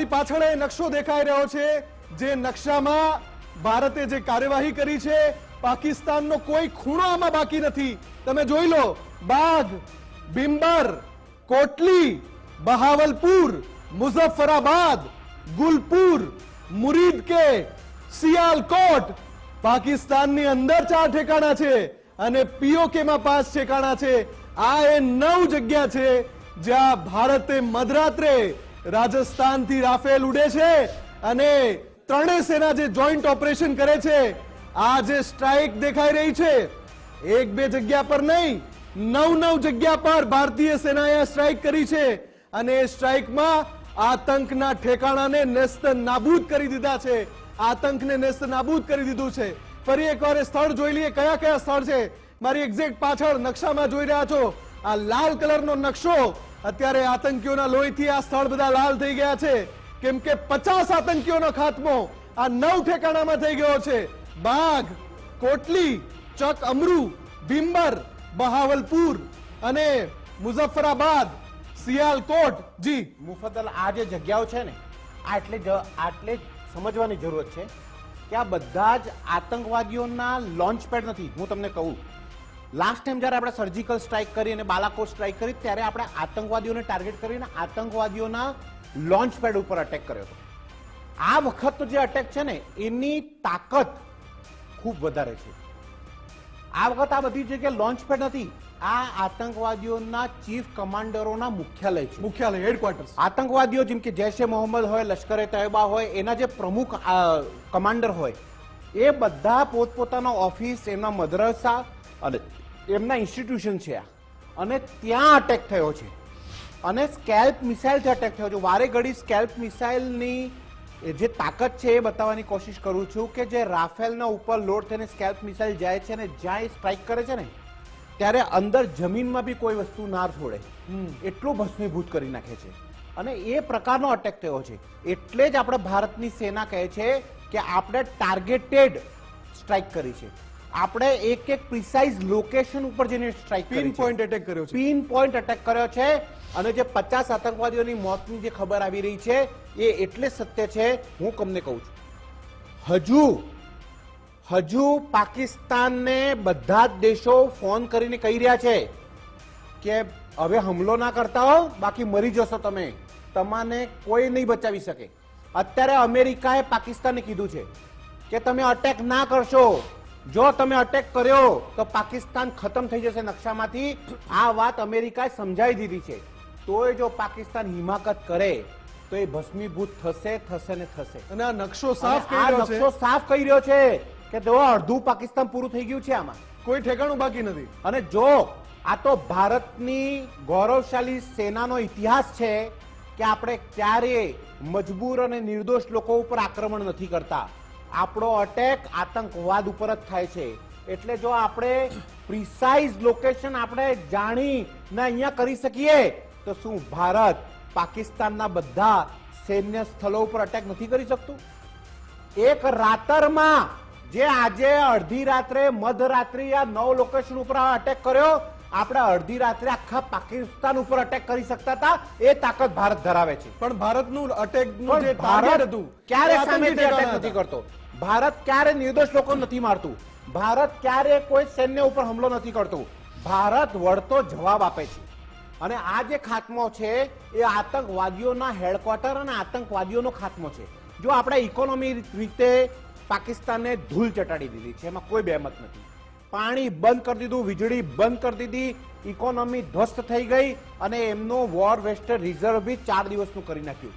મારી પાછળ એ નકશો દેખાઈ રહ્યો છે, જે નકશામાં ભારતે જે કાર્યવાહી કરી છે, પાકિસ્તાનનો કોઈ ખૂણો આમાં બાકી નથી. તમે જોઈ લો, બાગ, બિમ્બર, કોટલી, બહાવલપુર, મુઝફ્ફરાબાદ, ગુલપુર, મુરીદ કે, સિયાલકોટ, પાકિસ્તાનની અંદર 4 ઠેકાણા છે અને પીઓકે માં 5 ઠેકાણા છે. આ એ 9 જગ્યા છે જ્યાં ભારતે મધરાત્રે રાજસ્થાનથી રાફેલ ઉડે છે અને ત્રણેય સેના જે જોઈન્ટ ઓપરેશન કરે છે, આ જે સ્ટ્રાઇક દેખાઈ રહી છે, 1-2 જગ્યા પર નહીં, 9 જગ્યા પર ભારતીય સેનાએ સ્ટ્રાઇક કરી છે અને એ સ્ટ્રાઇકમાં આતંકના ઠેકાણાને નેસ્ત નાબૂદ કરી દીધા છે. આતંકને નેસ્ત નાબૂદ કરી દીધું છે. ફરી એકવાર એ સ્થળ જોઈ લઈએ, કયા કયા સ્થળ છે. મારી એક્ઝેક્ટ પાછળ નકશામાં જોઈ રહ્યા છો, આ લાલ કલરનો નકશો. અત્યારે આતંકીઓના લોહીથી આ સ્થળ બધા લાલ થઈ ગયા છે, કેમ કે 50 આતંકીઓનો ખાત્મો આ 9 ઠેકાણામાં થઈ ગયો છે. બાગ, કોટલી, ચક અમરુ, ભીમ્બર, બહાવલપુર અને મુઝફ્ફરાબાદ, સિયાલકોટ. જી મુફદ્દલ, આ જે જગ્યાઓ છે ને, આટલે સમજવાની જરૂરત છે કે આ બધા જ આતંકવાદીઓના લોન્ચ પેડ નથી. હું તમને કહું, લાસ્ટ ટાઈમ જ્યારે આપણે સર્જિકલ સ્ટ્રાઇક કરી અને બાલાકોટ સ્ટ્રાઇક કરી, ત્યારે આપણે આતંકવાદીઓને ટાર્ગેટ કરીને આતંકવાદીઓના લોન્ચ પેડ ઉપર અટેક કર્યો હતો. આ વખતનો જે અટેક છે ને, એની તાકાત ખૂબ વધારે છે. આ વખત આ બધી જગ્યાએ લોન્ચ પેડ નથી, આ આતંકવાદીઓના ચીફ કમાન્ડરોના મુખ્યાલય છે. મુખ્યાલય, હેડક્વાર્ટર્સ. આતંકવાદીઓ જેમ કે જૈશ-એ મોહમ્મદ હોય, લશ્કરે તૈયબા હોય, એના જે પ્રમુખ કમાન્ડર હોય, એ બધા પોતપોતાના ઓફિસ, એમના મદ્રસા અને એમના ઇન્સ્ટિટ્યુશન છે અને ત્યાં અટેક થયો છે અને સ્કેલ્પ મિસાઇલથી અટેક થયો છે. વારે ઘડી સ્કેલ્પ મિસાઇલની જે તાકાત છે એ બતાવવાની કોશિશ કરું છું કે જે રાફેલના ઉપર લોડ થઈને સ્કેલ્પ મિસાઇલ જાય છે અને જ્યાં એ સ્ટ્રાઇક કરે છે ને, ત્યારે અંદર જમીનમાં બી કોઈ વસ્તુ ના છોડે, એટલું ભસ્મીભૂત કરી નાખે છે અને એ પ્રકારનો અટેક થયો છે. એટલે જ આપણે ભારતની સેના કહે છે કે આપણે ટાર્ગેટેડ સ્ટ્રાઇક કરી છે. આપણે એક પ્રિસાઇઝ લોકેશન ઉપર જઈને સ્ટ્રાઇક કરી છે, પિન પોઈન્ટ એટેક કર્યો છે. પિન પોઈન્ટ અટેક કર્યો છે અને જે 50 આતંકવાદીઓની મોતની જે ખબર આવી રહી છે એ એટલે સત્ય છે. હું તમને કહું છું, હજુ પાકિસ્તાનને બધા જ દેશો ફોન કરીને કહી રહ્યા છે કે હવે હુમલો ના કરતા હો, બાકી મરી જશો તમે, તમને કોઈ નહીં બચાવી શકે. અત્યારે અમેરિકાએ પાકિસ્તાનને કીધું છે કે તમે અટેક ના કરશો, જો તમે અટેક કર્યો તો પાકિસ્તાન ખતમ થઈ જશે નકશામાંથી. આ વાત અમેરિકાએ સમજાવી દીધી છે. તોય જો પાકિસ્તાન હિમાકત કરે તો એ ભસ્મીભૂત થશે ને થશે. અને આ નકશો સાફ કહી રહ્યો છે કે જો અડધું પાકિસ્તાન પૂરું થઈ ગયું છે, આમાં કોઈ ઠેકાણું બાકી નથી. અને જો આ તો ભારતની ગૌરવશાળી સેનાનો ઇતિહાસ છે કે આપણે ક્યારેય મજબૂર અને નિર્દોષ લોકો ઉપર આક્રમણ નથી કરતા. આપણો અટેક આતંકવાદ ઉપર જ થાય છે. એટલે જો આપણે પ્રિસાઇઝ લોકેશન આપણે જાણીને અહીંયા કરી શકીએ તો શું ભારત પાકિસ્તાનના બધા સૈન્ય સ્થળો ઉપર અટેક નથી કરી શકતું? એક રાતરમાં જે આજે અડધી રાત્રે મધરાત્રિ આ 9 લોકેશન ઉપર અટેક કર્યો, આપણે અડધી રાત્રે આખા પાકિસ્તાન ઉપર અટેક કરી શકતા હતા. એ તાકાત ભારત ધરાવે છે. પણ ભારતનું અટેકનું જે ટાર્ગેટ હતું, ક્યારે સામેથી અટેક નથી કરતો. ભારત ક્યારે નિર્દોષ લોકો નથી મારતું. ભારત ક્યારે કોઈ સૈન્ય ઉપર હુમલો નથી કરતું. ભારત વળતો જવાબ આપે છે. અને આ જે ખાત્મો છે એ આતંકવાદીઓના હેડક્વાર્ટર અને આતંકવાદીઓનો ખાત્મો છે. જો આપણે ઇકોનોમી રીતે પાકિસ્તાનને ધૂળ ચટાડી દીધી છે, એમાં કોઈ બેમત નથી. પાણી બંધ કરી દીધું, વીજળી બંધ કરી દીધી, ઇકોનોમી ધ્વસ્ત થઈ ગઈ અને એમનો વોર વેસ્ટેડ રિઝર્વ બી 4 દિવસનું કરી નાખ્યું.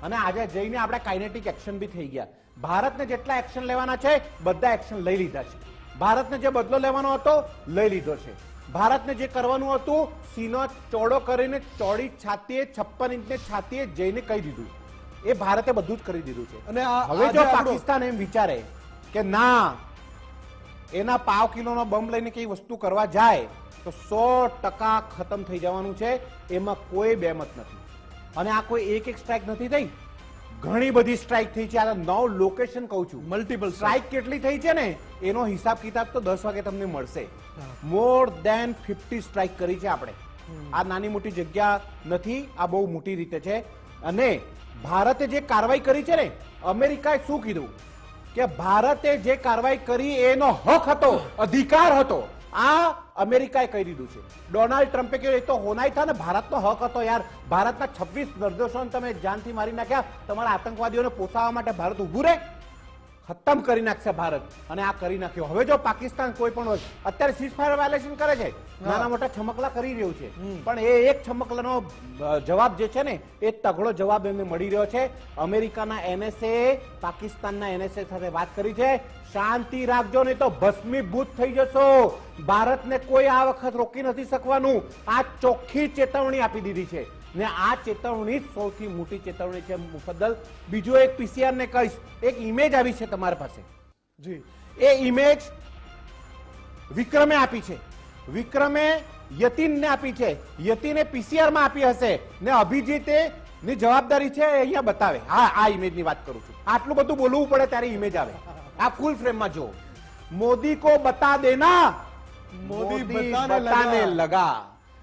અને આજે જઈને આપણે કાઇનેટિક એક્શન બી થઈ ગયા. ભારતને જેટલા એક્શન લેવાના છે બધા એક્શન લઈ લીધા છે. ભારતને જે બદલો લેવાનો હતો લઈ લીધો છે. ભારતને જે કરવાનું હતું સીનો ચોડો કરીને ચોડી છાતીએ 56 ઇંચની છાતીએ જઈને કહી દીધું. એ ભારતે બધું જ કરી દીધું છે. અને હવે જો પાકિસ્તાન એમ વિચારે કે ના, એના 5 કિલોનો બોમ્બ લઈને કઈ વસ્તુ કરવા જાય તો 100% ખતમ થઈ જવાનું છે. એમાં કોઈ બેમત નથી. અને આ કોઈ એક સ્ટ્રાઇક નથી થઈ, ઘણી બધી સ્ટ્રાઇક થઈ છે. આ 9 લોકેશન કહું છું, મલ્ટિપલ સ્ટ્રાઇક કેટલી થઈ છે ને એનો હિસાબ કિતાબ તો 10 વાગે તમને મળશે. મોર દેન 50 સ્ટ્રાઇક કરી છે આપણે. આ નાની મોટી જગ્યા નથી, આ બહુ મોટી રીતે છે. અને ભારતે જે કાર્યવાહી કરી છે ને, અમેરિકાએ શું કીધું કે ભારતે જે કાર્યવાહી કરી એનો હક હતો, અધિકાર હતો. આ અમેરિકાએ કહી દીધું છે. ડોનાલ્ડ ટ્રમ્પે કહ્યું એ તો હોનાઈ था ને, ભારતનો હક હતો યાર. ભારતના 26 નિર્દોષોને તમે જાનથી મારી નાખ્યા, તમારા આતંકવાદીઓને પોસાવવા માટે ભારત ઉભું રહે? ખતમ કરી નાખશે ભારત. અને આ કરી નાખ્યો. હવે જો પાકિસ્તાન કોઈ પણ હોય, અત્યારે સીઝફાયર વાયોલેશન કરે છે, નાના મોટા છમકલા કરી રહ્યું છે, પણ એ એક છમકલાનો જવાબ જે છે ને, એ તગડો જવાબ એમને મળી રહ્યો છે. અમેરિકાના એનએસએ પાકિસ્તાનના એનએસએ સાથે વાત કરી છે, શાંતિ રાખજો નહીં તો ભસ્મીભૂત થઈ જશો. ભારતને કોઈ આ વખત રોકી નથી શકવાનું. આ ચોખ્ખી ચેતવણી આપી દીધી છે ને આ ચેતવણી જ સૌથી મોટી ચેતવણી છે. મુફદ્દલ, બીજો એક પીસીઆર ને કહીશ, એક ઇમેજ આવી છે તમારી પાસે જી. એ ઇમેજ વિક્રમે આપી છે. વિક્રમે યતીનને આપી છે. યતીને પીસીઆર માં આપી હશે ને અભિજીતે ની જવાબદારી છે અહીંયા બતાવે. હા, આ ઇમેજ ની વાત કરું છું. આટલું બધું બોલવું પડે ત્યારે ઇમેજ આવે. આ ફૂલ ફ્રેમ માં જો, મોદી કો બતા દેના, મોદી બતાને લગા.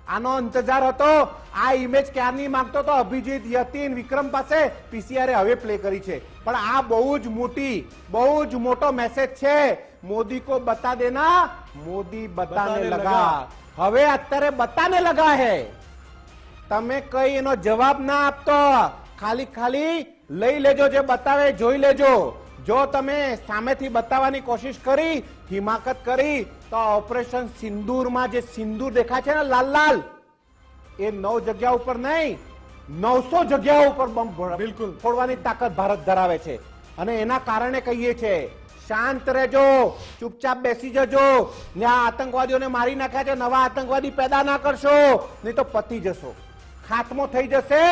આનો ઇંતજાર હતો. આ ઇમેજ ક્યારની માંગતો તો અભિજીત, યતીન, વિક્રમ પાસે. પીસીઆર હવે પ્લે કરી છે. પણ આ બહુ જ મોટી, બહુ જ મોટો મેસેજ છે. મોદી કો બતા દેના, મોદી બતાને લગા. હવે અત્યારે બતાને લગા હે. તમે કઈ એનો જવાબ ના આપતો, ખાલી ખાલી લઈ લેજો, જે બતાવે જોઈ લેજો. જો તમે સામેથી બતાવવાની કોશિશ કરી, હિમાકત કરી, તો ઓપરેશન સિંદૂરમાં જે સિંદૂર દેખાય છે ને લાલ લાલ, એ 9 જગ્યા ઉપર નહીં, 900 જગ્યાઓ ઉપર બોમ્બ બિલકુલ ફોડવાની તાકાત ભારત ધરાવે છે. અને એના કારણે કહીએ છે, શાંત રહેજો, ચૂપચાપ બેસી જજો. ને આ આતંકવાદીઓને મારી નાખ્યા છે, નવા આતંકવાદી પેદા ના કરશો, નહીં તો પતી જશો. ખાત્મો થઈ જશે.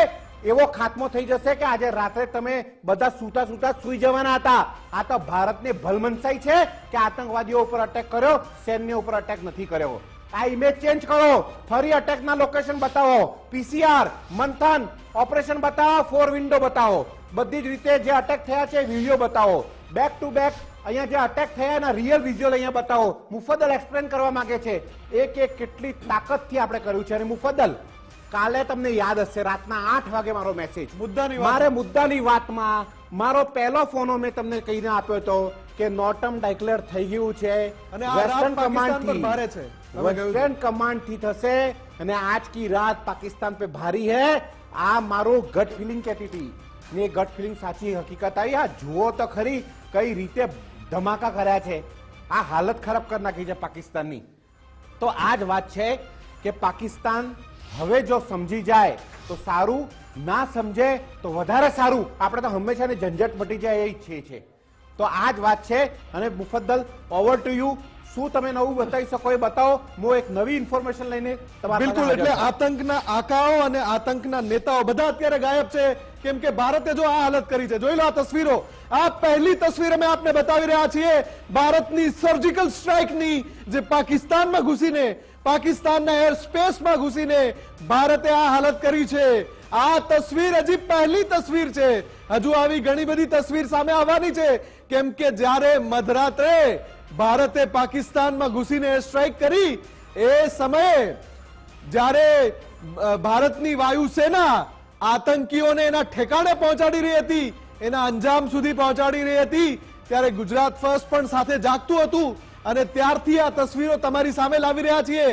એવો ખાત્મો થઈ જશે કે આજે રાત્રે તમે બધા સૂતા સૂતા સુઈ જવાના હતા. આ તો ભારતની ભલમનસાઈ છે કે આતંકવાદીઓ ઉપર અટેક કર્યો, સૈન્ય ઉપર અટેક નથી કર્યો. આ ઇમેજ ચેન્જ કરો, ફરી અટેકના લોકેશન બતાવો, પીસીઆર, મંથન, ઓપરેશન બતાવો, 4 વિન્ડો બતાવો, બધી જ રીતે જે અટેક થયા છે વિડીયો બતાવો, બેક ટુ બેક અહીંયા જે અટેક થયા એના રિયલ વિઝ્યુઅલ અહીંયા બતાવો. મુફદ્દલ એક્સપ્લેન કરવા માંગે છે એક કેટલી તાકાતથી આપણે કર્યું છે. અને મુફદ્દલ, કાલે તમને યાદ હશે રાતના 8 વાગે મારો મેસેજ, મારે મુદ્દાની વાતમાં મારો પહેલો ફોનો મેં તમને કહીને આપ્યો હતો કે નોટમ ડિક્લેર થઈ ગયું છે અને આ રાત પાકિસ્તાન પર ભારે છે. વેસ્ટર્ન કમાન્ડ થી થશે અને આજ કી રાત પાકિસ્તાન पे ભારી है. આ મારો ગટ ફિલિંગ કહેતી હતી ને ગટ ફિલિંગ સાચી હકીકત આવી. આ જુઓ તો ખરી કઈ રીતે ધમાકા કર્યા છે. આ હાલત ખરાબ કરી નાખી છે પાકિસ્તાનની. તો આ જ વાત છે કે પાકિસ્તાન હવે જો સમજી જાય તો સારું, ના સમજે તો વધારે સારું. આપણે તો હંમેશાની ઝંઝટ મટી જાય એ ઈચ્છીએ છીએ. તો આ જ વાત છે. અને મુફદ્દલ, ઓવર ટુ યુ. શું તમે નવું બતાવી શકો એ બતાવો. હું એક નવી ઇન્ફોર્મેશન લઈને તમારા બિલકુલ. એટલે આતંકના આકાઓ અને આતંકના નેતાઓ બધા અત્યારે ગાયબ છે, કેમ કે ભારતે જો આ હાલત કરી છે. જોઈ લો આ તસવીરો. આ પહેલી તસવીર અમે આપને બતાવી રહ્યા છીએ ભારતની સર્જિકલ સ્ટ્રાઇકની, જે પાકિસ્તાનમાં ઘૂસીને, પાકિસ્તાનના એર સ્પેસમાં ઘૂસીને ભારતે આ હાલત કરી છે. આ તસવીર હજી પહેલી તસવીર છે. હજુ આવી ઘણી બધી તસવીર સામે આવવાની છે, કેમ કે જ્યારે મધરાત્રે ભારતે પાકિસ્તાનમાં ઘૂસીને એર સ્ટ્રાઇક કરી, એ સમયે જ્યારે ભારતની વાયુસેના આતંકીઓને એના ઠેકાણે પહોંચાડી રહી હતી, એના અંજામ સુધી પહોંચાડી રહી હતી, ત્યારે ગુજરાત ફર્સ્ટ પણ સાથે જાગતું હતું. અને ત્યારથી આ તસવીરો તમારી સામે લાવી રહ્યા છીએ.